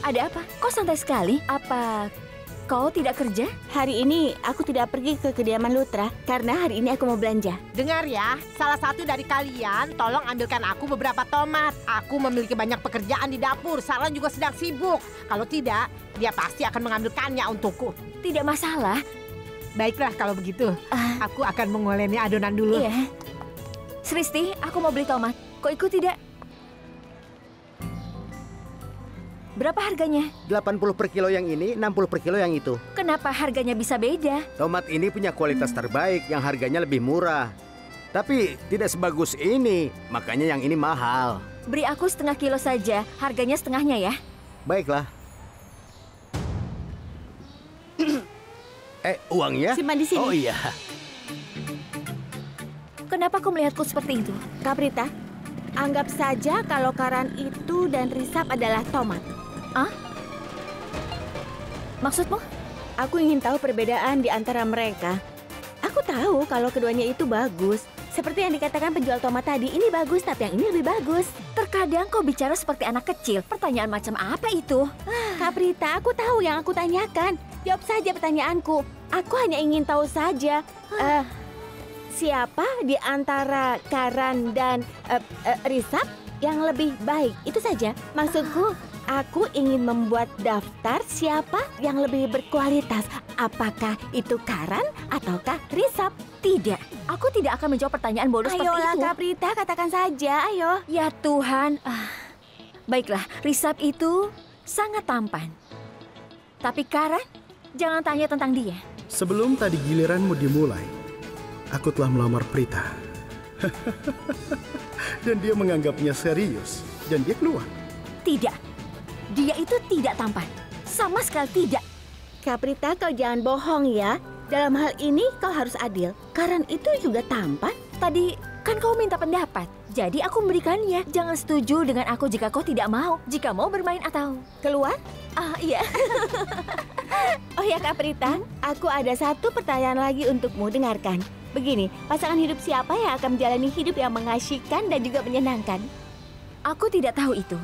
Ada apa? Kok santai sekali? Apa kau tidak kerja? Hari ini aku tidak pergi ke kediaman Lutra karena hari ini aku mau belanja. Dengar ya, salah satu dari kalian tolong ambilkan aku beberapa tomat. Aku memiliki banyak pekerjaan di dapur. Sarlan juga sedang sibuk. Kalau tidak, dia pasti akan mengambilkannya untukku. Tidak masalah. Baiklah kalau begitu. Aku akan mengoleni adonan dulu. Iya. Sristi, aku mau beli tomat. Kau ikut tidak? Berapa harganya? 80 per kilo yang ini, 60 per kilo yang itu. Kenapa harganya bisa beda? Tomat ini punya kualitas terbaik yang harganya lebih murah. Tapi tidak sebagus ini, makanya yang ini mahal. Beri aku setengah kilo saja, harganya setengahnya ya. Baiklah. Uangnya? Simpan di sini. Oh iya. Kenapa kau melihatku seperti itu? Kaprita, anggap saja kalau Karan itu dan Risap adalah tomat. Ah? Maksudmu? Aku ingin tahu perbedaan di antara mereka. Aku tahu kalau keduanya itu bagus. Seperti yang dikatakan penjual tomat tadi, ini bagus tapi yang ini lebih bagus. Terkadang kau bicara seperti anak kecil. Pertanyaan macam apa itu? Kaprita, aku tahu yang aku tanyakan. Jawab saja pertanyaanku. Aku hanya ingin tahu saja. Siapa di antara Karan dan Risap yang lebih baik? Itu saja. Maksudku, aku ingin membuat daftar siapa yang lebih berkualitas. Apakah itu Karan ataukah Risap? Tidak, aku tidak akan menjawab pertanyaan bodoh seperti itu. Ayolah Kaprita, katakan saja, ayo. Ya Tuhan. Baiklah, Risap itu sangat tampan. Tapi Karan, jangan tanya tentang dia. Sebelum tadi giliranmu dimulai, aku telah melamar Prita. Dan dia menganggapnya serius. Dan dia keluar. Tidak, dia itu tidak tampan. Sama sekali tidak. Kaprita, kau jangan bohong ya. Dalam hal ini kau harus adil. Karan itu juga tampan. Tadi kan kau minta pendapat. Jadi aku memberikannya. Jangan setuju dengan aku jika kau tidak mau. Jika mau bermain atau Keluar? iya. Oh ya Kaprita, aku ada satu pertanyaan lagi untukmu, dengarkan. Begini, pasangan hidup siapa yang akan menjalani hidup yang mengasyikkan dan juga menyenangkan? Aku tidak tahu itu.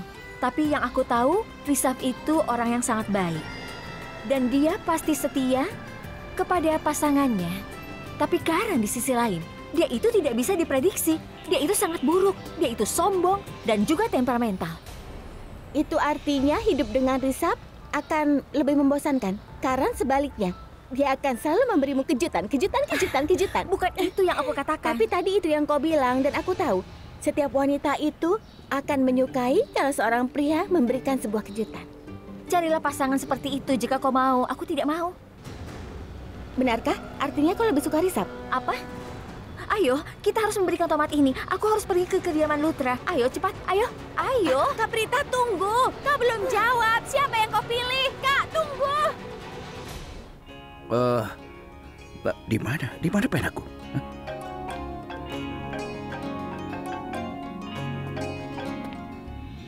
Tapi yang aku tahu, Risap itu orang yang sangat baik. Dan dia pasti setia kepada pasangannya. Tapi Karan di sisi lain, dia itu tidak bisa diprediksi. Dia itu sangat buruk, dia itu sombong dan juga temperamental. Itu artinya hidup dengan Risap akan lebih membosankan. Karan sebaliknya, dia akan selalu memberimu kejutan. Bukan itu yang aku katakan. Tapi tadi itu yang kau bilang dan aku tahu. Setiap wanita itu akan menyukai kalau seorang pria memberikan sebuah kejutan. Carilah pasangan seperti itu jika kau mau. Aku tidak mau. Benarkah? Artinya kau lebih suka Risap? Apa? Ayo, kita harus memberikan tomat ini. Aku harus pergi ke kediaman Lutra. Ayo, cepat. Ayo. Kaprita, tunggu. Kau belum jawab. Siapa yang kau pilih? Kak, tunggu. Di mana? Di mana penaku?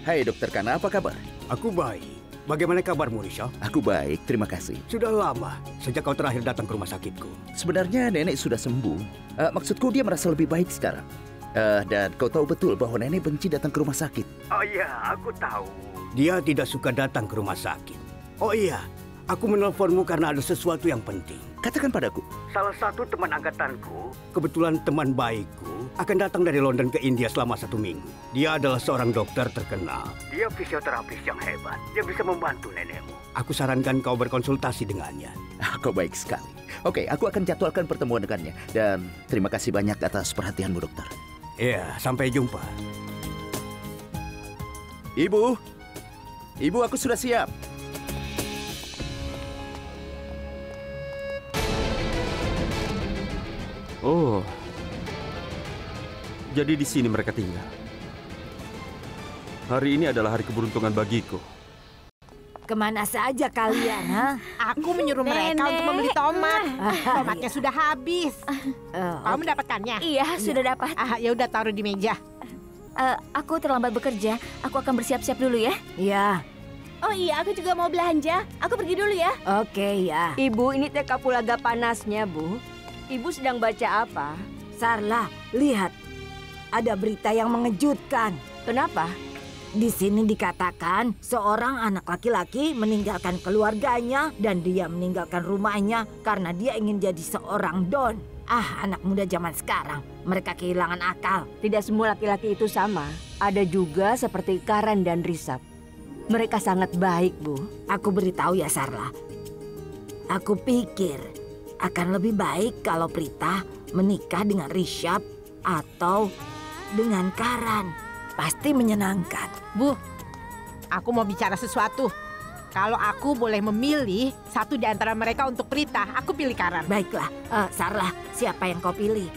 Hai Dokter Kana, apa kabar? Aku baik. Bagaimana kabarmu, Risha? Aku baik, terima kasih. Sudah lama sejak kau terakhir datang ke rumah sakitku. Sebenarnya nenek sudah sembuh. Maksudku dia merasa lebih baik sekarang. Dan kau tahu betul bahwa nenek benci datang ke rumah sakit. Oh iya, aku tahu. Dia tidak suka datang ke rumah sakit. Oh iya, aku menelponmu karena ada sesuatu yang penting. Katakan padaku. Salah satu teman angkatanku, kebetulan teman baikku, akan datang dari London ke India selama 1 minggu. Dia adalah seorang dokter terkenal. Dia fisioterapis yang hebat. Dia bisa membantu nenekmu. Aku sarankan kau berkonsultasi dengannya. Kau baik sekali. Oke, aku akan jadwalkan pertemuan dengannya. Dan terima kasih banyak atas perhatianmu, dokter. Iya, sampai jumpa. Ibu, aku sudah siap. Oh, jadi di sini mereka tinggal. Hari ini adalah hari keberuntungan bagiku. Kemana saja kalian, ha? Aku menyuruh mereka untuk membeli tomat. Tomatnya sudah habis. Kamu mendapatkannya? Iya, sudah dapat. Ya udah, taruh di meja. Aku terlambat bekerja. Aku akan bersiap-siap dulu ya. Iya. Oh iya, aku juga mau belanja. Aku pergi dulu ya. Oke, ya. Ibu, ini teh kapulaga panasnya, Bu. Ibu sedang baca apa? Sarla, lihat. Ada berita yang mengejutkan. Kenapa? Di sini dikatakan seorang anak laki-laki meninggalkan keluarganya dan dia meninggalkan rumahnya karena dia ingin jadi seorang don. Anak muda zaman sekarang, mereka kehilangan akal. Tidak semua laki-laki itu sama. Ada juga seperti Karen dan Risab. Mereka sangat baik, Bu. Aku beritahu ya, Sarla. Aku pikir akan lebih baik kalau Prita menikah dengan Risab atau dengan Karan. Pasti menyenangkan. Bu, aku mau bicara sesuatu. Kalau aku boleh memilih satu di antara mereka untuk Prita, aku pilih Karan. Baiklah, Sarla, siapa yang kau pilih?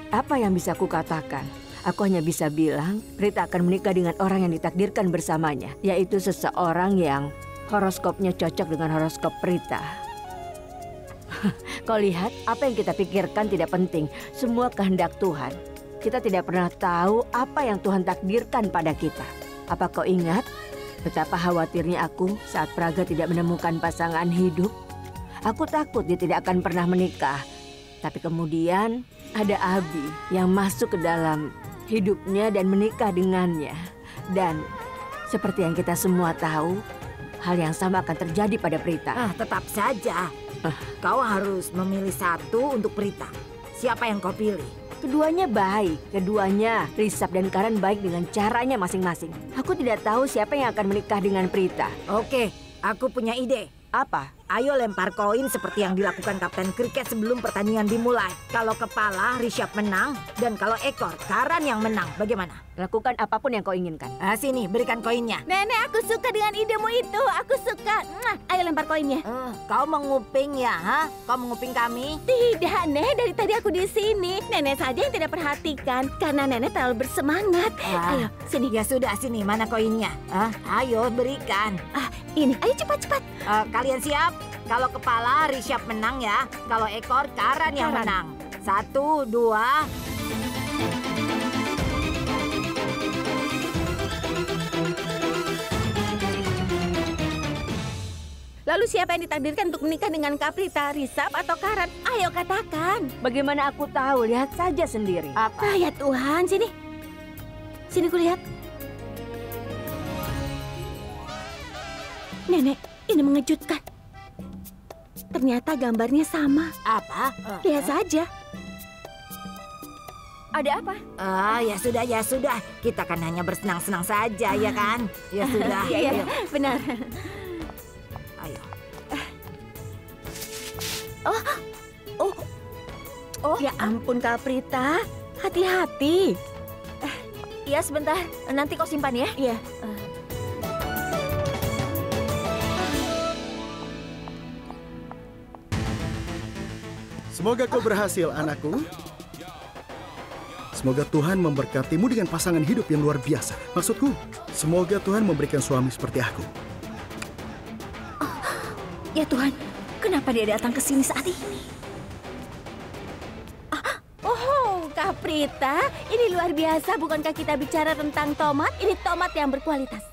Apa yang bisa aku katakan? Aku hanya bisa bilang, Prita akan menikah dengan orang yang ditakdirkan bersamanya, yaitu seseorang yang horoskopnya cocok dengan horoskop Prita. Kau lihat, apa yang kita pikirkan tidak penting, semua kehendak Tuhan. Kita tidak pernah tahu apa yang Tuhan takdirkan pada kita. Apa kau ingat betapa khawatirnya aku saat Praga tidak menemukan pasangan hidup? Aku takut dia tidak akan pernah menikah. Tapi kemudian ada Abi yang masuk ke dalam hidupnya dan menikah dengannya. Dan seperti yang kita semua tahu, hal yang sama akan terjadi pada Prita. Tetap saja. Kau harus memilih satu untuk Prita. Siapa yang kau pilih? Keduanya baik, keduanya Risab dan Karen baik dengan caranya masing-masing. Aku tidak tahu siapa yang akan menikah dengan Prita. Oke, aku punya ide. Apa? Ayo lempar koin seperti yang dilakukan Kapten Kriket sebelum pertandingan dimulai. Kalau kepala, Risab menang. Dan kalau ekor, Karan yang menang. Bagaimana? Lakukan apapun yang kau inginkan. Sini, berikan koinnya. Nenek, aku suka dengan idemu itu. Aku suka. Ayo lempar koinnya. Kau menguping ya, Kau menguping kami? Tidak, Nek. Dari tadi aku di sini. Nenek saja yang tidak perhatikan. Karena Nenek terlalu bersemangat. Ayo, sini. Ya sudah, sini. Mana koinnya? Ayo, berikan. Ini, ayo cepat-cepat. Kalian siap? Kalau kepala, Risab menang ya. Kalau ekor, Karan yang menang. 1, 2... Lalu siapa yang ditakdirkan untuk menikah dengan Kak Prita, Risab atau Karan? Ayo katakan. Bagaimana aku tahu? Lihat saja sendiri. Apa? Ya Tuhan, sini. Sini kulihat. Nenek, ini mengejutkan. Ternyata gambarnya sama. Apa? Lihat saja. Ada apa? Ya sudah. Kita kan hanya bersenang-senang saja, ya kan? Ya sudah. Iya, benar. Ayo. Ya ampun, Kak Prita. Hati-hati. Iya, sebentar. Nanti kau simpan ya. Iya. Semoga kau berhasil, anakku. Semoga Tuhan memberkatimu dengan pasangan hidup yang luar biasa. Maksudku, semoga Tuhan memberikan suami seperti aku. Ya Tuhan, kenapa dia datang ke sini saat ini? Kak Prita, ini luar biasa. Bukankah kita bicara tentang tomat? Ini tomat yang berkualitas.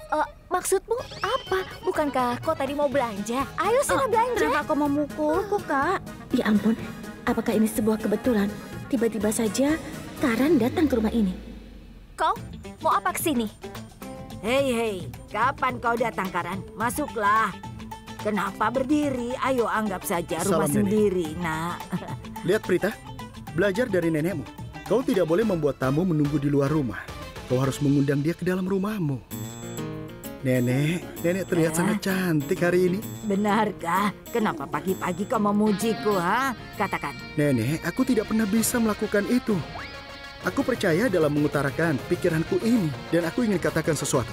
Maksudmu apa? Bukankah kau tadi mau belanja? Ayo sana belanja. Kenapa kau memukulku, Kak? Ya ampun, apakah ini sebuah kebetulan? Tiba-tiba saja Karan datang ke rumah ini. Kau mau apa ke sini? Hei, kapan kau datang, Karan? Masuklah. Kenapa berdiri? Ayo anggap saja rumah Salam, sendiri, nak. Lihat, Prita. Belajar dari nenekmu. Kau tidak boleh membuat tamu menunggu di luar rumah. Kau harus mengundang dia ke dalam rumahmu. Nenek terlihat sangat cantik hari ini. Benarkah? Kenapa pagi-pagi kau memujiku, Katakan. Nenek, aku tidak pernah bisa melakukan itu. Aku percaya dalam mengutarakan pikiranku ini. Dan aku ingin katakan sesuatu.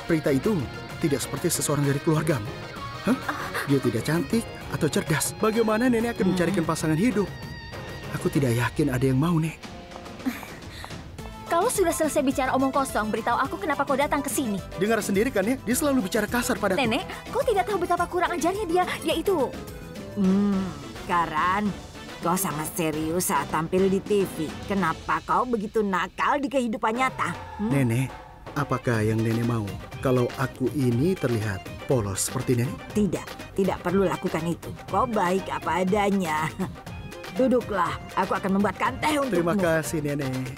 Prita itu tidak seperti seseorang dari keluargamu. Dia tidak cantik atau cerdas. Bagaimana nenek akan mencarikan pasangan hidup? Aku tidak yakin ada yang mau, Nek. Kalau sudah selesai bicara omong kosong, beritahu aku kenapa kau datang ke sini. Dengar sendiri kan, Nek? Dia selalu bicara kasar padaku. Nenek, kau tidak tahu betapa kurang ajarnya dia itu. Karan, kau sangat serius saat tampil di TV. Kenapa kau begitu nakal di kehidupan nyata? Nenek, apakah yang nenek mau? Kalau aku ini terlihat polos seperti nenek? Tidak perlu lakukan itu. Kau baik apa adanya. Duduklah, aku akan membuatkan teh untukmu. Terima kasih, Nenek.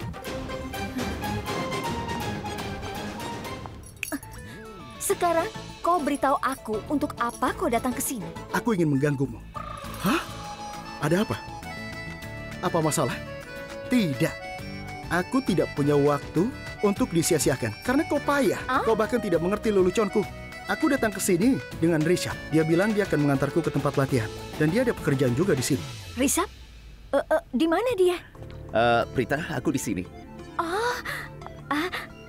Sekarang kau beritahu aku untuk apa kau datang ke sini. Aku ingin mengganggumu. Hah? Ada apa? Apa masalah? Tidak. Aku tidak punya waktu untuk disia-siakan karena kau payah. Kau bahkan tidak mengerti leluconku. Aku datang ke sini dengan Rishab. Dia bilang dia akan mengantarku ke tempat latihan dan dia ada pekerjaan juga di sini. Rishab? Di mana dia? Prita, aku di sini.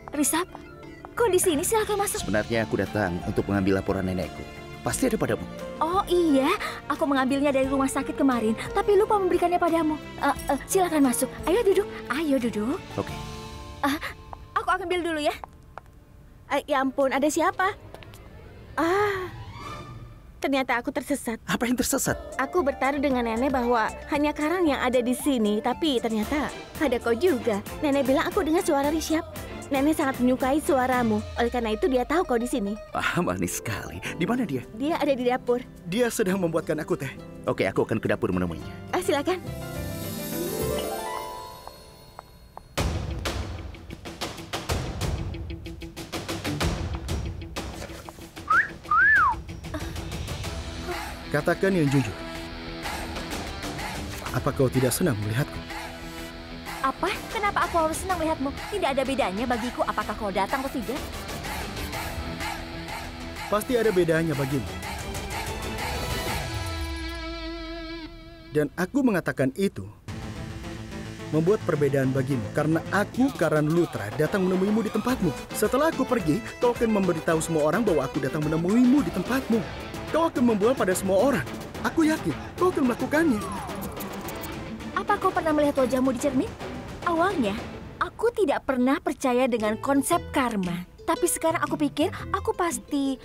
Rishab, kau di sini? Silakan masuk. Sebenarnya aku datang untuk mengambil laporan nenekku. Pasti ada padamu. Oh iya, aku mengambilnya dari rumah sakit kemarin, tapi lupa memberikannya padamu. Silakan masuk. Ayo duduk. Ayo duduk. Oke. Aku ambil dulu ya. Ya ampun, ada siapa? Ternyata aku tersesat. Apa yang tersesat? Aku bertaruh dengan nenek bahwa hanya Karan yang ada di sini, tapi ternyata ada kau juga. Nenek bilang aku dengar suara Rishab. Nenek sangat menyukai suaramu. Oleh karena itu dia tahu kau di sini. Manis sekali. Di mana dia? Dia ada di dapur. Dia sedang membuatkan aku teh. Oke, aku akan ke dapur menemuinya. Silakan. Katakan yang jujur. Apa kau tidak senang melihatku? Apa? Kenapa aku harus senang melihatmu? Tidak ada bedanya bagiku apakah kau datang atau tidak. Pasti ada bedanya bagimu. Dan aku mengatakan itu membuat perbedaan bagimu karena aku, Karan Luthra, datang menemuimu di tempatmu. Setelah aku pergi, kau akan memberitahu semua orang bahwa aku datang menemuimu di tempatmu. Kau akan membual pada semua orang. Aku yakin kau akan melakukannya. Apa kau pernah melihat wajahmu di cermin? Awalnya, aku tidak pernah percaya dengan konsep karma. Tapi sekarang aku pikir aku pasti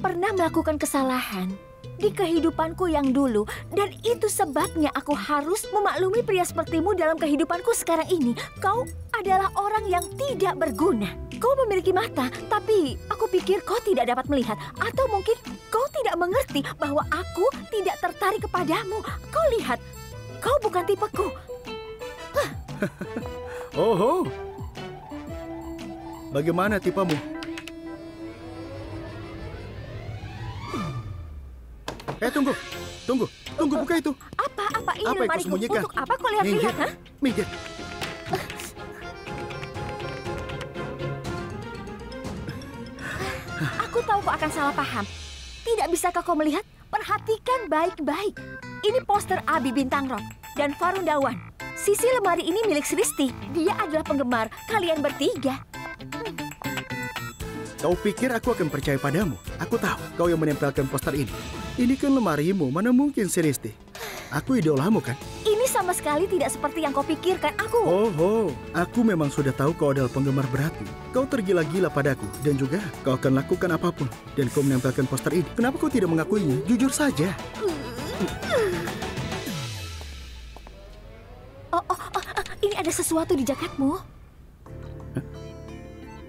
pernah melakukan kesalahan di kehidupanku yang dulu. Dan itu sebabnya aku harus memaklumi pria sepertimu dalam kehidupanku sekarang ini. Kau adalah orang yang tidak berguna. Kau memiliki mata, tapi aku pikir kau tidak dapat melihat. Atau mungkin kau tidak mengerti bahwa aku tidak tertarik kepadamu. Kau lihat, kau bukan tipeku. Oh, bagaimana tipemu? Tunggu, buka itu. Apa ini apa lemariku? Untuk apa kau lihat-lihat, ha? Minggir. Aku tahu kau akan salah paham. Tidak bisakah kau melihat? Perhatikan baik-baik. Ini poster Abi Bintang Rock dan Farundawan. Sisi lemari ini milik Sristi. Dia adalah penggemar kalian bertiga. Kau pikir aku akan percaya padamu? Aku tahu kau yang menempelkan poster ini. Ini kan lemarimu, mana mungkin Sristi? Aku idolamu kan? Ini sama sekali tidak seperti yang kau pikirkan. Aku memang sudah tahu kau adalah penggemar berhati. Kau tergila-gila padaku dan juga kau akan lakukan apapun. Dan kau menempelkan poster ini. Kenapa kau tidak mengakuinya? Jujur saja. Ini ada sesuatu di jaketmu.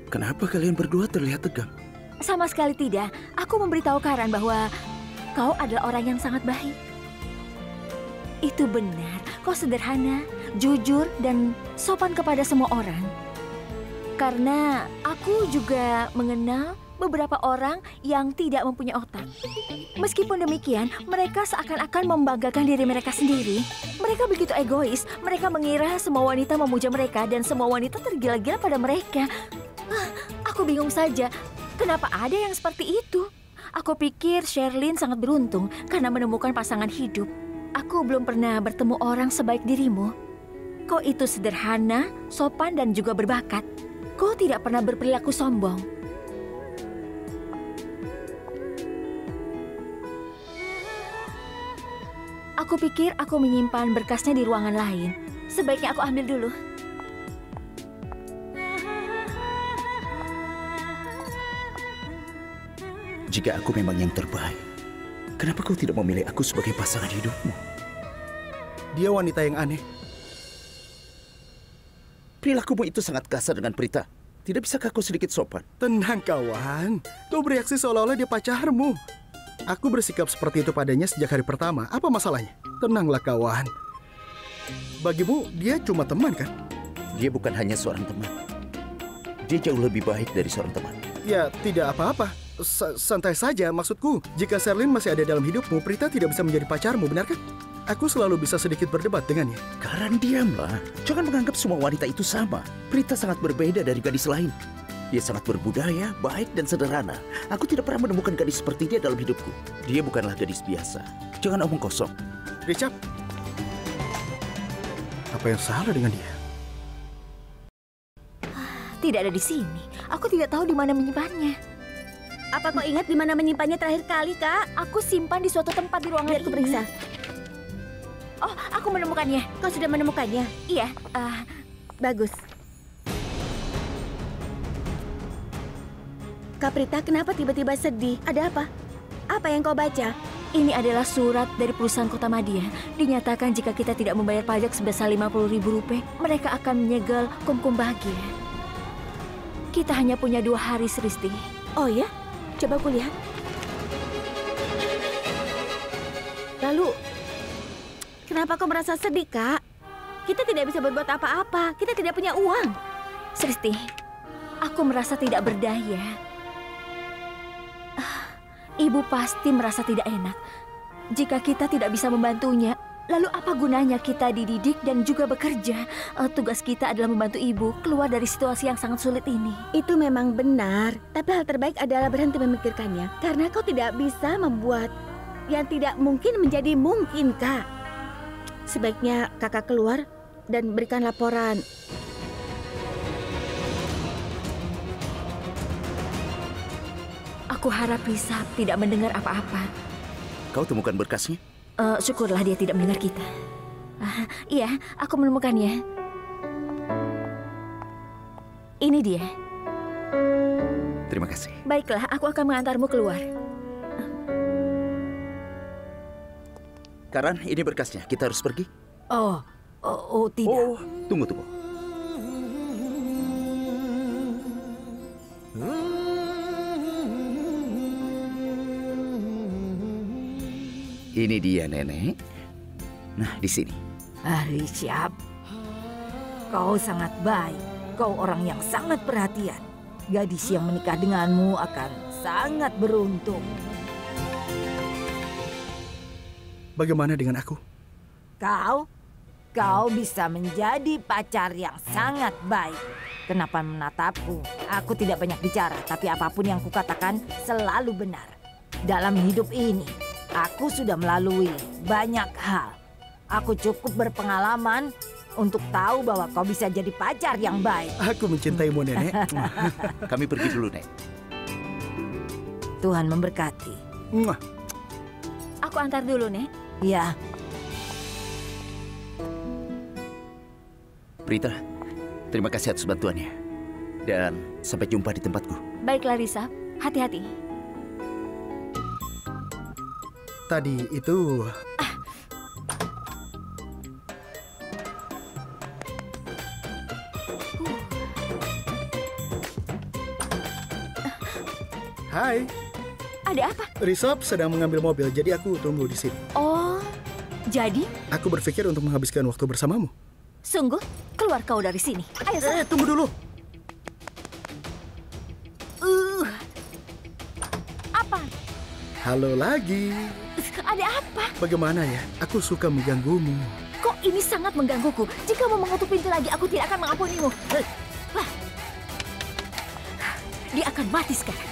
Kenapa kalian berdua terlihat tegang? Sama sekali tidak. Aku memberitahu Karan bahwa kau adalah orang yang sangat baik. Itu benar. Kau sederhana, jujur, dan sopan kepada semua orang. Karena aku juga mengenal beberapa orang yang tidak mempunyai otak. Meskipun demikian, mereka seakan-akan membanggakan diri mereka sendiri. Mereka begitu egois. Mereka mengira semua wanita memuja mereka dan semua wanita tergila-gila pada mereka. Aku bingung saja. Kenapa ada yang seperti itu? Aku pikir Sherlyn sangat beruntung karena menemukan pasangan hidup. Aku belum pernah bertemu orang sebaik dirimu. Kau itu sederhana, sopan, dan juga berbakat. Kau tidak pernah berperilaku sombong. Aku pikir aku menyimpan berkasnya di ruangan lain. Sebaiknya aku ambil dulu. Jika aku memang yang terbaik, kenapa kau tidak memilih aku sebagai pasangan hidupmu? Dia wanita yang aneh. Perilakumu itu sangat kasar dengan Prita. Tidak bisakah kau sedikit sopan? Tenang kawan, kau bereaksi seolah-olah dia pacarmu. Aku bersikap seperti itu padanya sejak hari pertama. Apa masalahnya? Tenanglah kawan. Bagimu dia cuma teman kan? Dia bukan hanya seorang teman. Dia jauh lebih baik dari seorang teman. Ya tidak apa-apa. Santai saja, maksudku. Jika Sherlyn masih ada dalam hidupmu, Prita tidak bisa menjadi pacarmu, benarkah? Aku selalu bisa sedikit berdebat dengannya. Karan, diamlah. Jangan menganggap semua wanita itu sama. Prita sangat berbeda dari gadis lain. Dia sangat berbudaya, baik, dan sederhana. Aku tidak pernah menemukan gadis seperti dia dalam hidupku. Dia bukanlah gadis biasa. Jangan omong kosong. Richard, apa yang salah dengan dia? Tidak ada di sini. Aku tidak tahu di mana menyimpannya. Apa kau ingat di mana menyimpannya terakhir kali, Kak? Aku simpan di suatu tempat di ruangan Biar aku periksa. Oh, aku menemukannya. Kau sudah menemukannya? Iya. Bagus. Kak Prita, kenapa tiba-tiba sedih? Ada apa? Apa yang kau baca? Ini adalah surat dari perusahaan Kota Madia. Dinyatakan jika kita tidak membayar pajak sebesar 50.000 rupiah, mereka akan menyegel Kumkum Bahagia. Kita hanya punya 2 hari, Sristi. Oh ya? Coba aku lihat. Lalu, kenapa kau merasa sedih, Kak? Kita tidak bisa berbuat apa-apa. Kita tidak punya uang. Sristi, aku merasa tidak berdaya. Ibu pasti merasa tidak enak. Jika kita tidak bisa membantunya, lalu apa gunanya kita dididik dan juga bekerja? Tugas kita adalah membantu ibu keluar dari situasi yang sangat sulit ini. Itu memang benar, tapi hal terbaik adalah berhenti memikirkannya. Karena kau tidak bisa membuat yang tidak mungkin menjadi mungkin, Kak. Sebaiknya kakak keluar dan berikan laporan. Aku harap Risab tidak mendengar apa-apa. Kau temukan berkasnya? Syukurlah dia tidak mendengar kita. Iya, aku menemukannya. Ini dia. Terima kasih. Baiklah, aku akan mengantarmu keluar. Karan, ini berkasnya. Kita harus pergi. Oh, tidak. Oh, tunggu. Ini dia, Nenek. Nah, di sini. Richard, kau sangat baik. Kau orang yang sangat perhatian. Gadis yang menikah denganmu akan sangat beruntung. Bagaimana dengan aku? Kau bisa menjadi pacar yang sangat baik. Kenapa menatapku? Aku tidak banyak bicara, tapi apapun yang kukatakan selalu benar. Dalam hidup ini, aku sudah melalui banyak hal. Aku cukup berpengalaman untuk tahu bahwa kau bisa jadi pacar yang baik. Aku mencintaimu, Nenek. Kami pergi dulu, Nek. Tuhan memberkati. Aku antar dulu, Nek. Ya. Prita, terima kasih atas bantuannya. Dan sampai jumpa di tempatku. Baiklah, Risab. Hati-hati. Tadi itu... Hai. Ada apa? Risab sedang mengambil mobil, jadi aku tunggu di sini. Oh, jadi? Aku berpikir untuk menghabiskan waktu bersamamu. Sungguh? Keluar kau dari sini. Ayo, tunggu dulu. Apa? Halo lagi. Ada apa? Bagaimana ya? Aku suka mengganggumu. Kok ini sangat menggangguku. Jika mau mengetuk pintu lagi, aku tidak akan mengampunimu. Dia akan mati sekarang.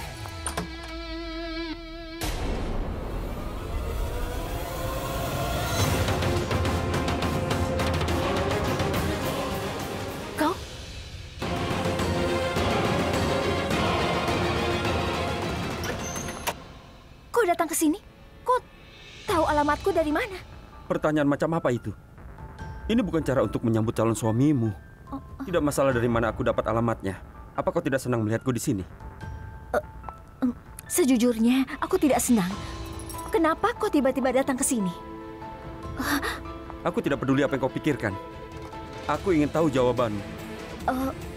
Kau datang ke sini? Kau tahu alamatku dari mana? Pertanyaan macam apa itu? Ini bukan cara untuk menyambut calon suamimu. Tidak masalah dari mana aku dapat alamatnya. Apa kau tidak senang melihatku di sini? Sejujurnya, aku tidak senang. Kenapa kau tiba-tiba datang ke sini? Aku tidak peduli apa yang kau pikirkan. Aku ingin tahu jawabanmu.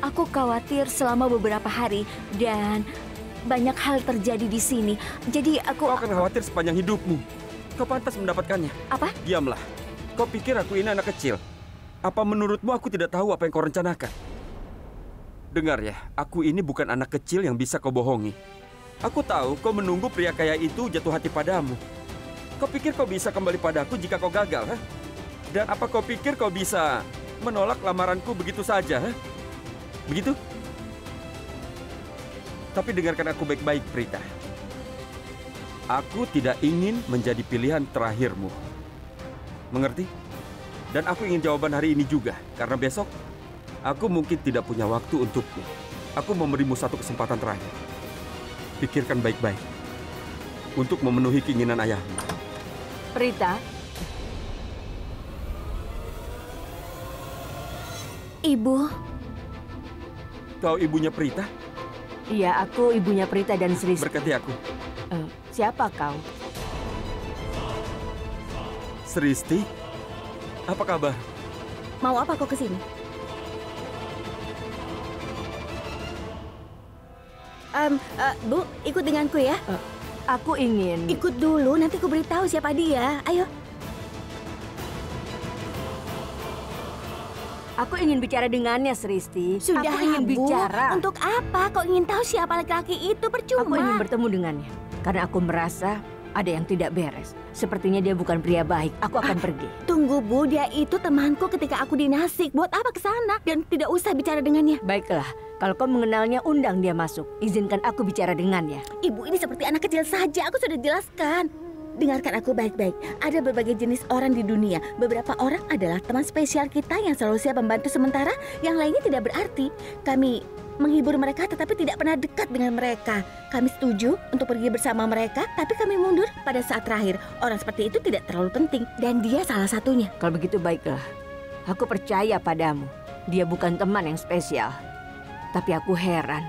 Aku khawatir selama beberapa hari dan banyak hal terjadi di sini. Jadi aku... Kau akan khawatir sepanjang hidupmu. Kau pantas mendapatkannya. Apa? Diamlah. Kau pikir aku ini anak kecil? Apa menurutmu aku tidak tahu apa yang kau rencanakan? Dengar ya, aku ini bukan anak kecil yang bisa kau bohongi. Aku tahu kau menunggu pria kaya itu jatuh hati padamu. Kau pikir kau bisa kembali padaku jika kau gagal, ha? Dan apa kau pikir kau bisa menolak lamaranku begitu saja, ha? Begitu? Tapi dengarkan aku baik-baik, Prita. Aku tidak ingin menjadi pilihan terakhirmu. Mengerti? Dan aku ingin jawaban hari ini juga, karena besok aku mungkin tidak punya waktu untukmu. Aku memberimu satu kesempatan terakhir. Pikirkan baik-baik untuk memenuhi keinginan ayahmu. Prita, Ibu. Kau ibunya Prita? iya aku ibunya Prita dan Sristi. Berkati aku. Siapa kau? Sristi? Apa kabar? Mau apa kau kesini? Bu, ikut denganku ya. Aku ingin... Ikut dulu, nanti ku beritahu siapa dia. Ayo. Aku ingin bicara dengannya, Sristi. Sudah, aku ingin Bu. bicara. Untuk apa? Kau ingin tahu siapa laki-laki itu? Percuma. Aku ingin bertemu dengannya. Karena aku merasa ada yang tidak beres. Sepertinya dia bukan pria baik. Aku akan pergi. Tunggu, Bu. Dia itu temanku ketika aku di Nasik. Buat apa ke sana? Dan tidak usah bicara dengannya. Baiklah. Kalau kau mengenalnya, undang dia masuk. Izinkan aku bicara dengannya. Ibu ini seperti anak kecil saja. Aku sudah jelaskan. Dengarkan aku baik-baik. Ada berbagai jenis orang di dunia. Beberapa orang adalah teman spesial kita yang selalu siap membantu sementara. Yang lainnya tidak berarti. Kami menghibur mereka tetapi tidak pernah dekat dengan mereka. Kami setuju untuk pergi bersama mereka, tapi kami mundur pada saat terakhir. Orang seperti itu tidak terlalu penting. Dan dia salah satunya. Kalau begitu baiklah. Aku percaya padamu. Dia bukan teman yang spesial. Tapi aku heran.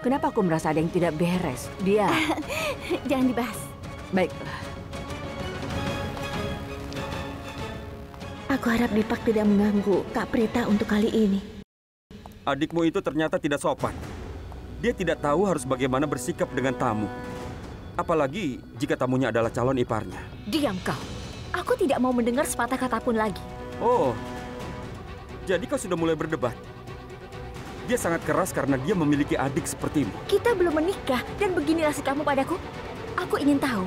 Kenapa aku merasa ada yang tidak beres? Dia... Jangan dibahas. Baiklah. Aku harap Dipak tidak mengganggu Kak Prita untuk kali ini. Adikmu itu ternyata tidak sopan. Dia tidak tahu harus bagaimana bersikap dengan tamu. Apalagi jika tamunya adalah calon iparnya. Diam kau. Aku tidak mau mendengar sepatah kata pun lagi. Oh, jadi kau sudah mulai berdebat. Dia sangat keras karena dia memiliki adik sepertimu. Kita belum menikah dan beginilah sikapmu padaku. Aku ingin tahu,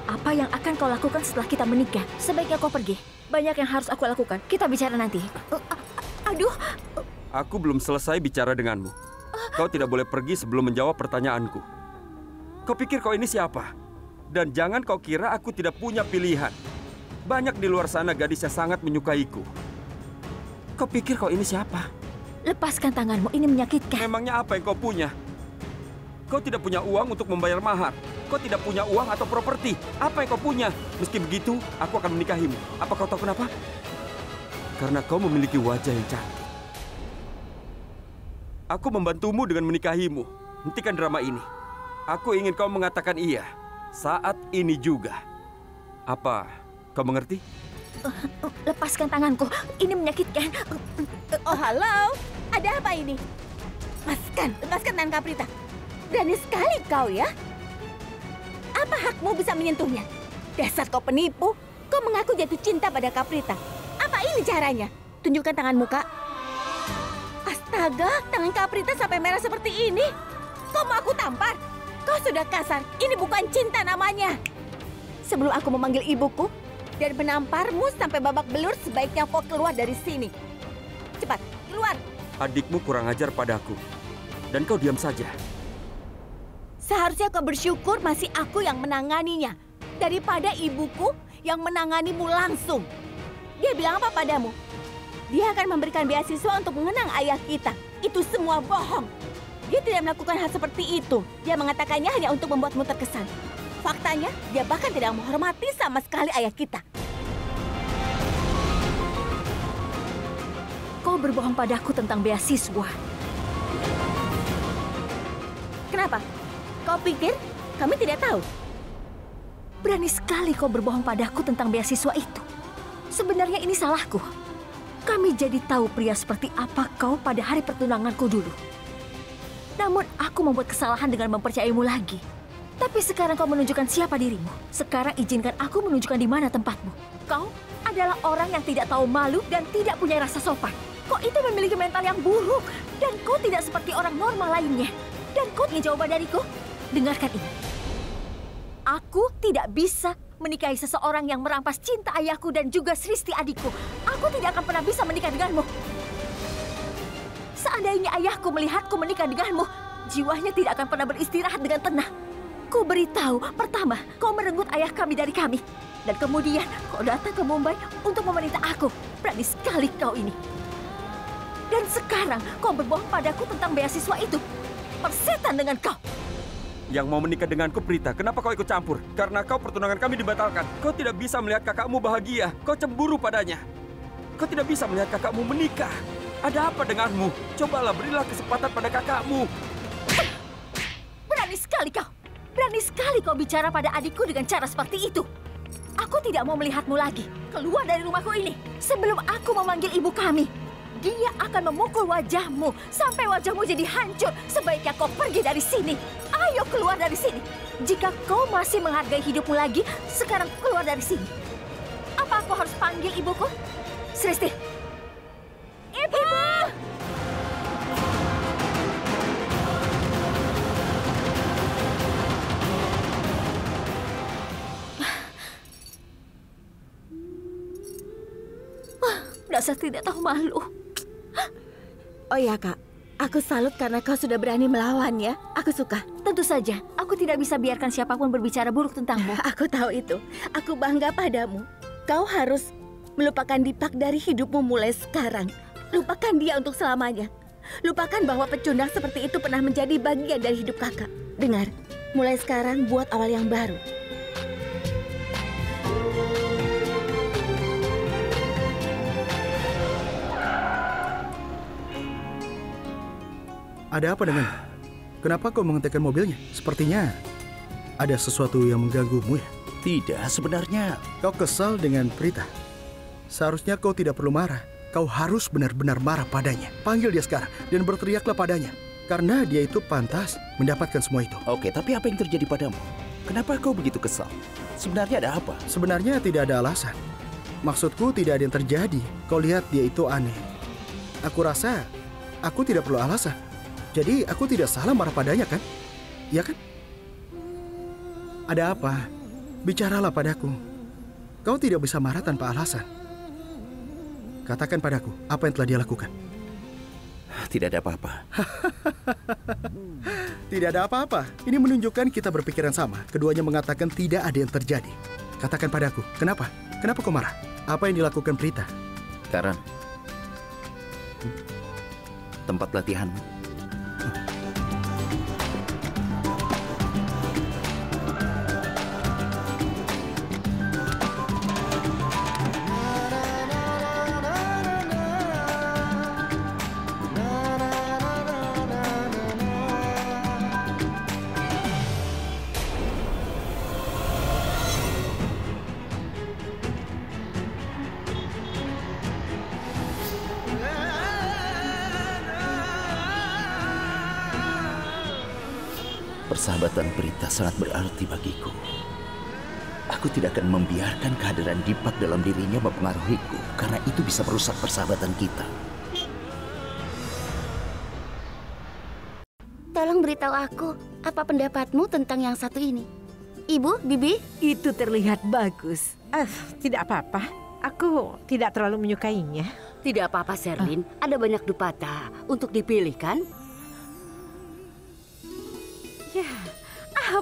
apa yang akan kau lakukan setelah kita menikah? Sebaiknya kau pergi. Banyak yang harus aku lakukan. Kita bicara nanti. Aduh. Aku belum selesai bicara denganmu. Kau tidak boleh pergi sebelum menjawab pertanyaanku. Kau pikir kau ini siapa? Dan jangan kau kira aku tidak punya pilihan. Banyak di luar sana gadis yang sangat menyukaiku. Kau pikir kau ini siapa? Lepaskan tanganmu, ini menyakitkan. Memangnya apa yang kau punya? Kau tidak punya uang untuk membayar mahar. Kau tidak punya uang atau properti. Apa yang kau punya? Meski begitu, aku akan menikahimu. Apa kau tahu kenapa? Karena kau memiliki wajah yang cantik. Aku membantumu dengan menikahimu. Hentikan drama ini. Aku ingin kau mengatakan iya. Saat ini juga. Apa kau mengerti? Lepaskan tanganku, ini menyakitkan. Oh, halo. Ada apa ini? Lepaskan tangan Kak Prita. Berani sekali kau ya. Apa hakmu bisa menyentuhnya? Dasar kau penipu. Kau mengaku jatuh cinta pada Kak Prita. Apa ini caranya? Tunjukkan tanganmu, Kak. Astaga, tangan Kak Prita sampai merah seperti ini. Kau mau aku tampar? Kau sudah kasar. Ini bukan cinta namanya. Sebelum aku memanggil ibuku dan menamparmu sampai babak belur, sebaiknya kau keluar dari sini. Cepat, keluar. Adikmu kurang ajar padaku. Dan kau diam saja. Seharusnya kau bersyukur masih aku yang menanganinya daripada ibuku yang menanganimu langsung. Dia bilang apa padamu? Dia akan memberikan beasiswa untuk mengenang ayah kita. Itu semua bohong. Dia tidak melakukan hal seperti itu. Dia mengatakannya hanya untuk membuatmu terkesan. Faktanya, dia bahkan tidak menghormati sama sekali ayah kita. Kau berbohong padaku tentang beasiswa. Kenapa? Kau pikir kami tidak tahu? Berani sekali kau berbohong padaku tentang beasiswa itu. Sebenarnya ini salahku. Kami jadi tahu pria seperti apa kau pada hari pertunanganku dulu. Namun aku membuat kesalahan dengan mempercayaimu lagi. Tapi sekarang kau menunjukkan siapa dirimu. Sekarang izinkan aku menunjukkan di mana tempatmu. Kau adalah orang yang tidak tahu malu dan tidak punya rasa sopan. Kau itu memiliki mental yang buruk. Dan kau tidak seperti orang normal lainnya. Dan kau ingin jawaban dariku? dengarkan ini. Aku tidak bisa menikahi seseorang yang merampas cinta ayahku dan juga Sristi adikku. Aku tidak akan pernah bisa menikah denganmu. Seandainya ayahku melihatku menikah denganmu, jiwanya tidak akan pernah beristirahat dengan tenang. Ku beritahu, pertama, kau merenggut ayah kami dari kami. Dan kemudian kau datang ke Mumbai untuk memerintah aku. Berani sekali kau ini. Dan sekarang kau berbohong padaku tentang beasiswa itu. Persetan dengan kau. Yang mau menikah denganku, Prita, kenapa kau ikut campur? Karena kau pertunangan kami dibatalkan. Kau tidak bisa melihat kakakmu bahagia. Kau cemburu padanya. Kau tidak bisa melihat kakakmu menikah. Ada apa denganmu? Cobalah berilah kesempatan pada kakakmu. Berani sekali kau. Berani sekali kau bicara pada adikku dengan cara seperti itu. Aku tidak mau melihatmu lagi. Keluar dari rumahku ini. Sebelum aku memanggil ibu kami. Dia akan memukul wajahmu sampai wajahmu jadi hancur. Sebaiknya kau pergi dari sini. Ayo keluar dari sini. Jika kau masih menghargai hidupmu lagi, sekarang keluar dari sini. Apa aku harus panggil ibuku? Sristi. Ibu! Dasar tidak tahu malu. Oh ya Kak, aku salut karena kau sudah berani melawan ya. Aku suka. Tentu saja, aku tidak bisa biarkan siapapun berbicara buruk tentangmu. Aku tahu itu. Aku bangga padamu. Kau harus melupakan Dipak dari hidupmu mulai sekarang. Lupakan dia untuk selamanya. Lupakan bahwa pecundang seperti itu pernah menjadi bagian dari hidup kakak. Dengar, mulai sekarang buat awal yang baru. Ada apa dengan? Kenapa kau menghentikan mobilnya? Sepertinya ada sesuatu yang mengganggumu ya? Tidak, sebenarnya Kau kesal dengan Prita. Seharusnya kau tidak perlu marah. Kau harus benar-benar marah padanya. Panggil dia sekarang dan berteriaklah padanya. Karena dia itu pantas mendapatkan semua itu. Oke, tapi apa yang terjadi padamu? Kenapa kau begitu kesal? Sebenarnya ada apa? Sebenarnya tidak ada alasan. Maksudku tidak ada yang terjadi. Kau lihat dia itu aneh. Aku rasa aku tidak perlu alasan. Jadi aku tidak salah marah padanya kan? Ya kan? Ada apa? Bicaralah padaku. Kau tidak bisa marah tanpa alasan. Katakan padaku, apa yang telah dia lakukan? Tidak ada apa-apa. Tidak ada apa-apa. Ini menunjukkan kita berpikiran sama. Keduanya mengatakan tidak ada yang terjadi. Katakan padaku, kenapa? Kenapa kau marah? Apa yang dilakukan Prita? Karan, tempat latihanmu. Persahabatan Prita sangat berarti bagiku. Aku tidak akan membiarkan kehadiran Dipak dalam dirinya mempengaruhiku, karena itu bisa merusak persahabatan kita. Tolong beritahu aku, apa pendapatmu tentang yang satu ini? Ibu, Bibi? Itu terlihat bagus. Tidak apa-apa. Aku tidak terlalu menyukainya. Tidak apa-apa, Sherlyn. Ada banyak dupata untuk dipilih, kan? Ya,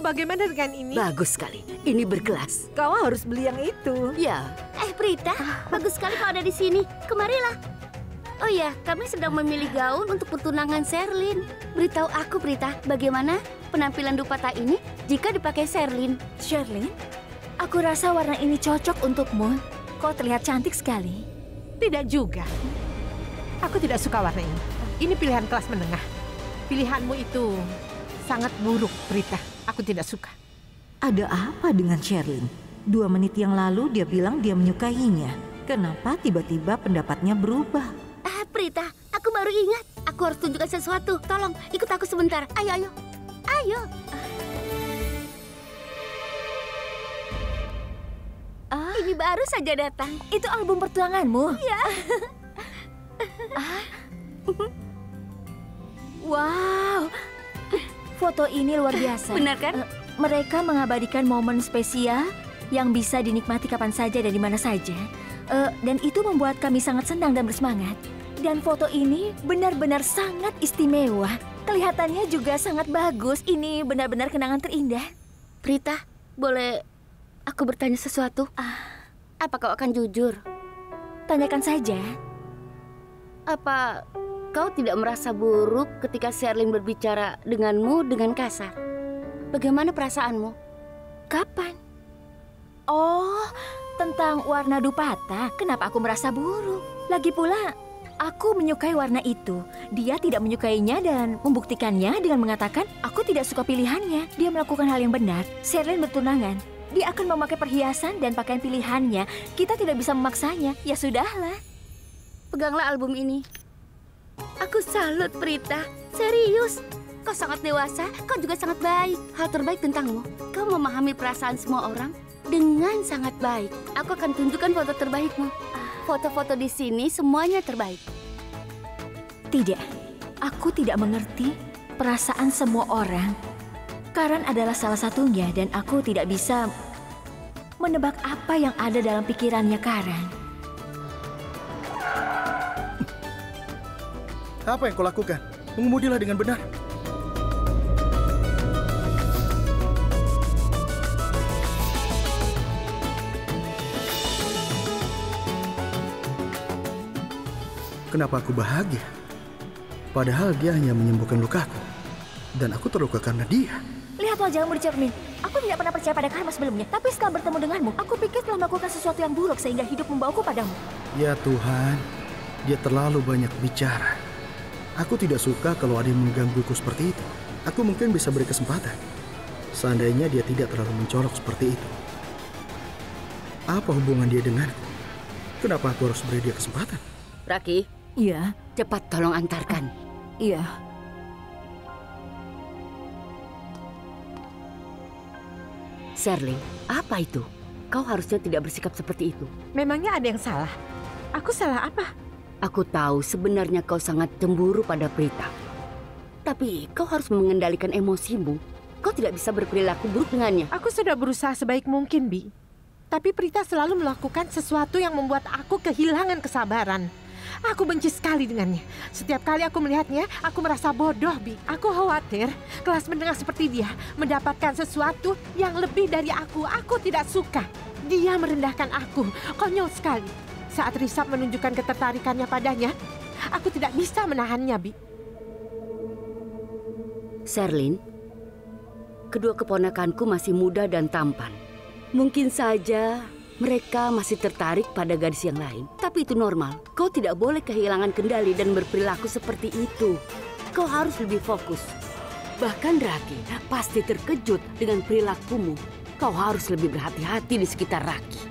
bagaimana dengan ini? Bagus sekali. Ini berkelas. Kau harus beli yang itu. Ya. Prita, bagus sekali kau ada di sini. Kemarilah. Oh ya, kami sedang memilih gaun untuk pertunangan Sherlyn. Beritahu aku, Prita, bagaimana penampilan dupata ini jika dipakai Sherlyn? Sherlyn, aku rasa warna ini cocok untukmu. Kau terlihat cantik sekali. Tidak juga. Aku tidak suka warna ini. Ini pilihan kelas menengah. Pilihanmu itu sangat buruk, Prita. Aku tidak suka. Ada apa dengan Sherlyn? 2 menit yang lalu dia bilang dia menyukainya. Kenapa tiba-tiba pendapatnya berubah? Prita, aku baru ingat. Aku harus tunjukkan sesuatu. Tolong, ikut aku sebentar. Ayo, ayo. Ayo. Ini baru saja datang. Itu album pertunanganmu? Ya. Wow. Foto ini luar biasa. Benar kan? Mereka mengabadikan momen spesial yang bisa dinikmati kapan saja dan di mana saja. Dan itu membuat kami sangat senang dan bersemangat. Dan foto ini benar-benar sangat istimewa. Kelihatannya juga sangat bagus. Ini benar-benar kenangan terindah. Prita, boleh aku bertanya sesuatu? Apa kau akan jujur? Tanyakan saja. Apa kau tidak merasa buruk ketika Sherlyn berbicara denganmu dengan kasar? Bagaimana perasaanmu? Kapan? Oh, tentang warna dupata. Kenapa aku merasa buruk? Lagi pula, aku menyukai warna itu. Dia tidak menyukainya dan membuktikannya dengan mengatakan, aku tidak suka pilihannya. Dia melakukan hal yang benar. Sherlyn bertunangan. Dia akan memakai perhiasan dan pakaian pilihannya. Kita tidak bisa memaksanya. Ya sudahlah. Peganglah album ini. Aku salut, Prita. Serius. Kau sangat dewasa, kau juga sangat baik. Hal terbaik tentangmu, kau memahami perasaan semua orang dengan sangat baik. Aku akan tunjukkan foto terbaikmu. Foto-foto di sini semuanya terbaik. Tidak, aku tidak mengerti perasaan semua orang. Karan adalah salah satunya dan aku tidak bisa menebak apa yang ada dalam pikirannya Karan. Apa yang kau lakukan? Mengemudilah dengan benar. Kenapa aku bahagia? Padahal dia hanya menyembuhkan lukaku. Dan aku terluka karena dia. Lihat wajahmu di cermin. Aku tidak pernah percaya pada karma sebelumnya. Tapi setelah bertemu denganmu, aku pikir telah melakukan sesuatu yang buruk sehingga hidup membawaku padamu. Ya Tuhan, dia terlalu banyak bicara. Aku tidak suka kalau ada yang menggangguku seperti itu. Aku mungkin bisa beri kesempatan. Seandainya dia tidak terlalu mencolok seperti itu. Apa hubungan dia denganku? Kenapa aku harus beri dia kesempatan? Raki, Iya, cepat tolong antarkan. iya. Sherlyn, apa itu? Kau harusnya tidak bersikap seperti itu. Memangnya ada yang salah? Aku salah apa? Aku tahu sebenarnya kau sangat cemburu pada Prita. Tapi kau harus mengendalikan emosimu. Kau tidak bisa berperilaku buruk dengannya. Aku sudah berusaha sebaik mungkin, Bi. Tapi Prita selalu melakukan sesuatu yang membuat aku kehilangan kesabaran. Aku benci sekali dengannya. Setiap kali aku melihatnya, aku merasa bodoh, Bi. Aku khawatir kelas menengah seperti dia mendapatkan sesuatu yang lebih dari aku. Aku tidak suka. Dia merendahkan aku. Konyol sekali. Saat Risab menunjukkan ketertarikannya padanya, aku tidak bisa menahannya, Bi. Sherlyn, kedua keponakanku masih muda dan tampan. Mungkin saja mereka masih tertarik pada gadis yang lain. Tapi itu normal. Kau tidak boleh kehilangan kendali dan berperilaku seperti itu. Kau harus lebih fokus. Bahkan Raki pasti terkejut dengan perilakumu. Kau harus lebih berhati-hati di sekitar Raki.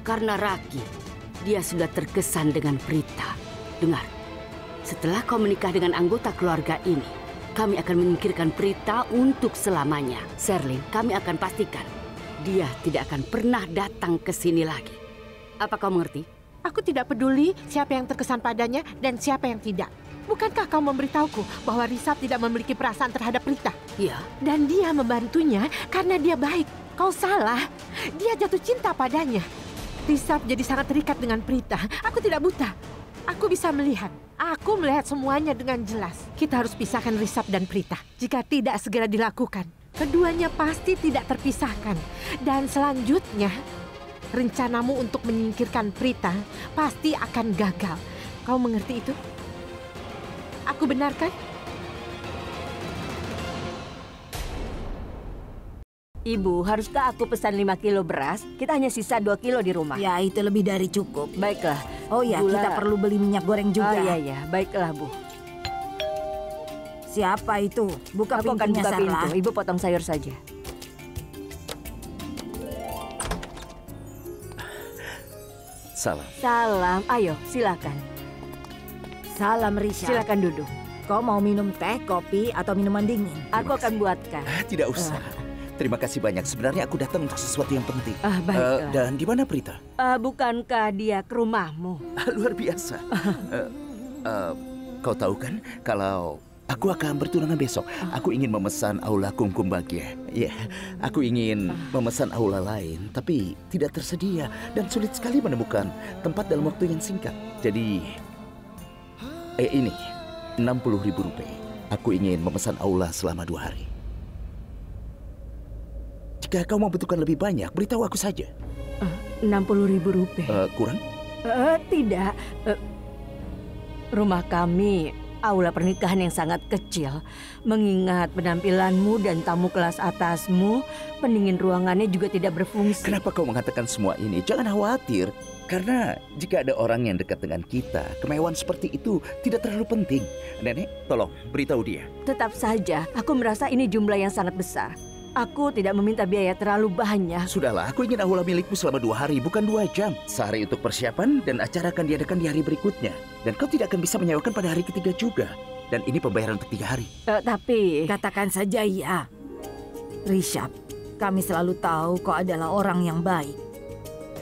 Karena Raki, dia sudah terkesan dengan Prita. Dengar, setelah kau menikah dengan anggota keluarga ini, kami akan menyingkirkan Prita untuk selamanya. Sherlyn, kami akan pastikan dia tidak akan pernah datang ke sini lagi. Apa kau mengerti? Aku tidak peduli siapa yang terkesan padanya dan siapa yang tidak. Bukankah kau memberitahuku bahwa Risab tidak memiliki perasaan terhadap Prita? Iya. Dan dia membantunya karena dia baik. Kau salah. Dia jatuh cinta padanya. Risab jadi sangat terikat dengan Prita. Aku tidak buta. Aku bisa melihat. Aku melihat semuanya dengan jelas. Kita harus pisahkan Risab dan Prita. Jika tidak segera dilakukan, keduanya pasti tidak terpisahkan. Dan selanjutnya, rencanamu untuk menyingkirkan Prita pasti akan gagal. Kau mengerti itu? Aku benar kan? Ibu, haruskah aku pesan 5 kilo beras? Kita hanya sisa 2 kilo di rumah. Ya, itu lebih dari cukup. Baiklah. Oh ya, Gula. kita perlu beli minyak goreng juga. Oh iya, baiklah Bu. Siapa itu? Buka Aku akan pintunya, buka Sarla. pintu. Ibu potong sayur saja. Salam. Salam. Ayo, silakan. Salam, Risha. Silakan duduk. Kau mau minum teh, kopi, atau minuman dingin? Aku akan buatkan. Tidak usah. Terima kasih banyak. Sebenarnya aku datang untuk sesuatu yang penting. Baiklah. Dan di mana Prita? Bukankah dia ke rumahmu? Luar biasa. Kau tahu kan kalau Aku akan bertunangan besok. Aku ingin memesan aula kumkum bahagia. Ya, aku ingin memesan aula lain, tapi tidak tersedia dan sulit sekali menemukan tempat dalam waktu yang singkat. Jadi, ini 60.000 rupiah. Aku ingin memesan aula selama 2 hari. Jika kau membutuhkan lebih banyak, beritahu aku saja. 60.000 rupiah. Kurang? Tidak. Rumah kami aula pernikahan yang sangat kecil. Mengingat penampilanmu dan tamu kelas atasmu, pendingin ruangannya juga tidak berfungsi. Kenapa kau mengatakan semua ini? Jangan khawatir. Karena jika ada orang yang dekat dengan kita, kemewahan seperti itu tidak terlalu penting. Nenek, tolong beritahu dia. Tetap saja, aku merasa ini jumlah yang sangat besar. Aku tidak meminta biaya terlalu banyak. Sudahlah, aku ingin aula milikmu selama 2 hari, bukan 2 jam. Sehari untuk persiapan dan acara akan diadakan di hari berikutnya. Dan kau tidak akan bisa menyewakan pada hari ketiga juga. Dan ini pembayaran untuk 3 hari. Tapi... Katakan saja ya. Rishab, kami selalu tahu kau adalah orang yang baik.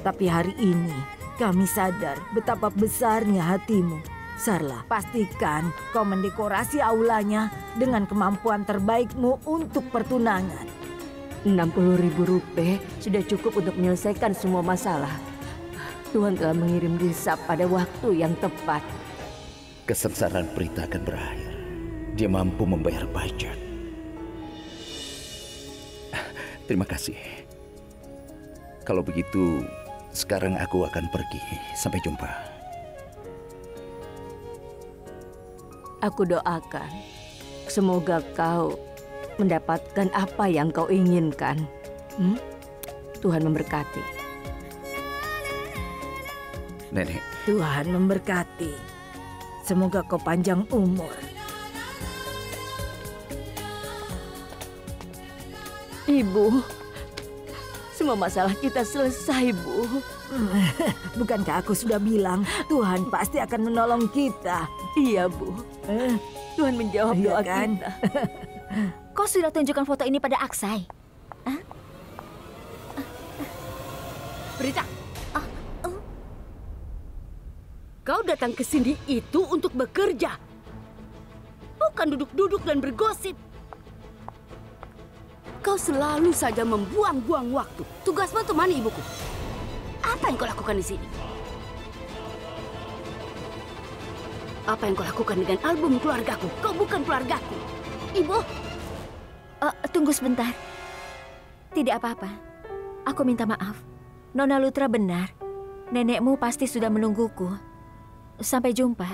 Tapi hari ini, kami sadar betapa besarnya hatimu. Sarla, pastikan kau mendekorasi aulanya dengan kemampuan terbaikmu untuk pertunangan. 60.000 rupiah sudah cukup untuk menyelesaikan semua masalah. Tuhan telah mengirim Risab pada waktu yang tepat. Kesengsaraan Prita akan berakhir. Dia mampu membayar pajak. Terima kasih. Kalau begitu, sekarang aku akan pergi. Sampai jumpa. Aku doakan, semoga kau mendapatkan apa yang kau inginkan. Tuhan memberkati. Nenek. Tuhan memberkati. Semoga kau panjang umur. Ibu, semua masalah kita selesai, Bu. Bukankah aku sudah bilang Tuhan pasti akan menolong kita? Iya, Bu. Tuhan menjawab doa kita. Kau sudah tunjukkan foto ini pada Aksai? Prita, kau datang ke sini itu untuk bekerja, bukan duduk-duduk dan bergosip. Kau selalu saja membuang-buang waktu. Tugasmu temani ibuku. Apa yang kau lakukan di sini? Apa yang kau lakukan dengan album keluargaku? Kau bukan keluargaku. Ibu. Tunggu sebentar. Tidak apa-apa. Aku minta maaf. Nona Lutra benar. Nenekmu pasti sudah menungguku. Sampai jumpa.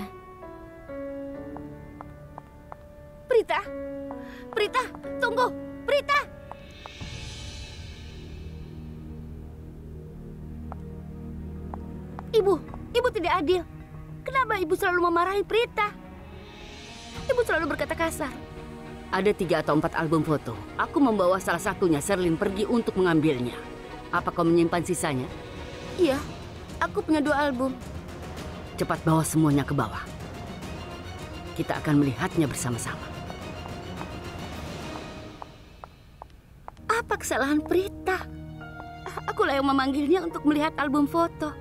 Prita. Prita, tunggu. Prita. Ibu tidak adil. Kenapa ibu selalu memarahi Prita? Ibu selalu berkata kasar. Ada 3 atau 4 album foto. Aku membawa salah satunya. Sherlyn pergi untuk mengambilnya. Apa kau menyimpan sisanya? Iya, aku punya 2 album. Cepat bawa semuanya ke bawah. Kita akan melihatnya bersama-sama. Apa kesalahan Prita? Akulah yang memanggilnya untuk melihat album foto.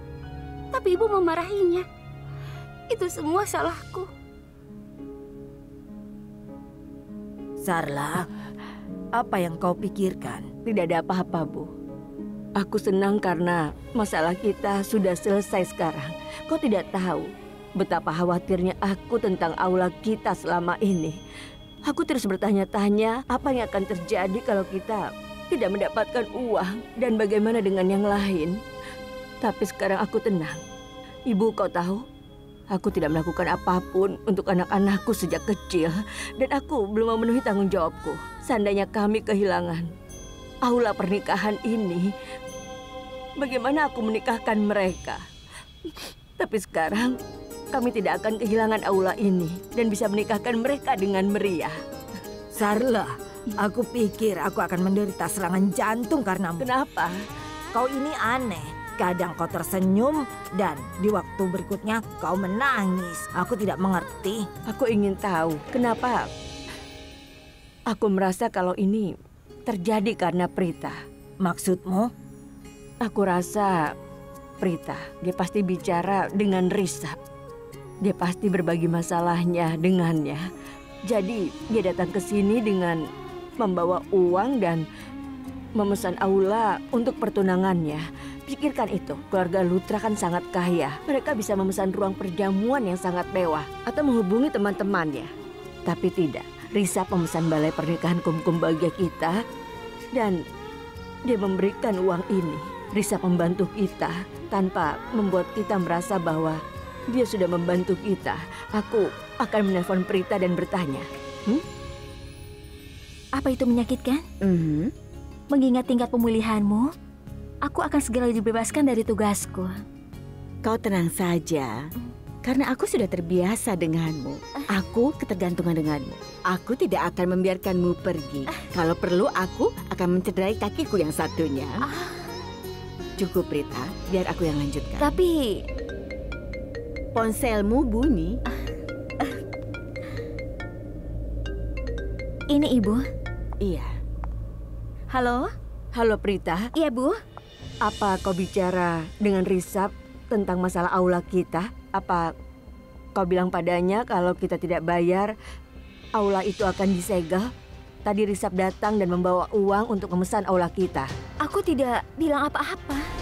Tapi ibu memarahinya. Itu semua salahku. Sarla, apa yang kau pikirkan? Tidak ada apa-apa, Bu. Aku senang karena masalah kita sudah selesai sekarang. Kau tidak tahu betapa khawatirnya aku tentang aula kita selama ini. Aku terus bertanya-tanya apa yang akan terjadi kalau kita tidak mendapatkan uang dan bagaimana dengan yang lain. Tapi sekarang aku tenang. Ibu, kau tahu? Aku tidak melakukan apapun untuk anak-anakku sejak kecil. Dan aku belum memenuhi tanggung jawabku. Seandainya kami kehilangan aula pernikahan ini, bagaimana aku menikahkan mereka? Tapi sekarang kami tidak akan kehilangan aula ini dan bisa menikahkan mereka dengan meriah. Sarla, aku pikir aku akan menderita serangan jantung karenamu. Kenapa? Kau ini aneh. Kadang kau tersenyum dan di waktu berikutnya kau menangis. Aku tidak mengerti. Aku ingin tahu kenapa aku merasa kalau ini terjadi karena Prita. Maksudmu? Aku rasa Prita, dia pasti bicara dengan Risab. Dia pasti berbagi masalahnya dengannya. Jadi dia datang ke sini dengan membawa uang dan memesan aula untuk pertunangannya. Pikirkan itu, keluarga Lutra kan sangat kaya. Mereka bisa memesan ruang perjamuan yang sangat mewah atau menghubungi teman-temannya. Tapi tidak, Risap memesan balai pernikahan kum-kum bahagia kita dan dia memberikan uang ini. Risap membantu kita tanpa membuat kita merasa bahwa dia sudah membantu kita. Aku akan menelpon Prita dan bertanya. Apa itu menyakitkan? Mengingat tingkat pemulihanmu, aku akan segera dibebaskan dari tugasku. Kau tenang saja, karena aku sudah terbiasa denganmu. Aku ketergantungan denganmu. Aku tidak akan membiarkanmu pergi. Kalau perlu, aku akan mencederai kakiku yang satunya. Cukup, Prita. Biar aku yang lanjutkan. Tapi ponselmu bunyi. Ini Ibu. Iya. Halo? Halo Prita. Iya, Bu. Apa kau bicara dengan Risap tentang masalah aula kita? Apa kau bilang padanya kalau kita tidak bayar, aula itu akan disegel? Tadi Risap datang dan membawa uang untuk memesan aula kita. Aku tidak bilang apa-apa.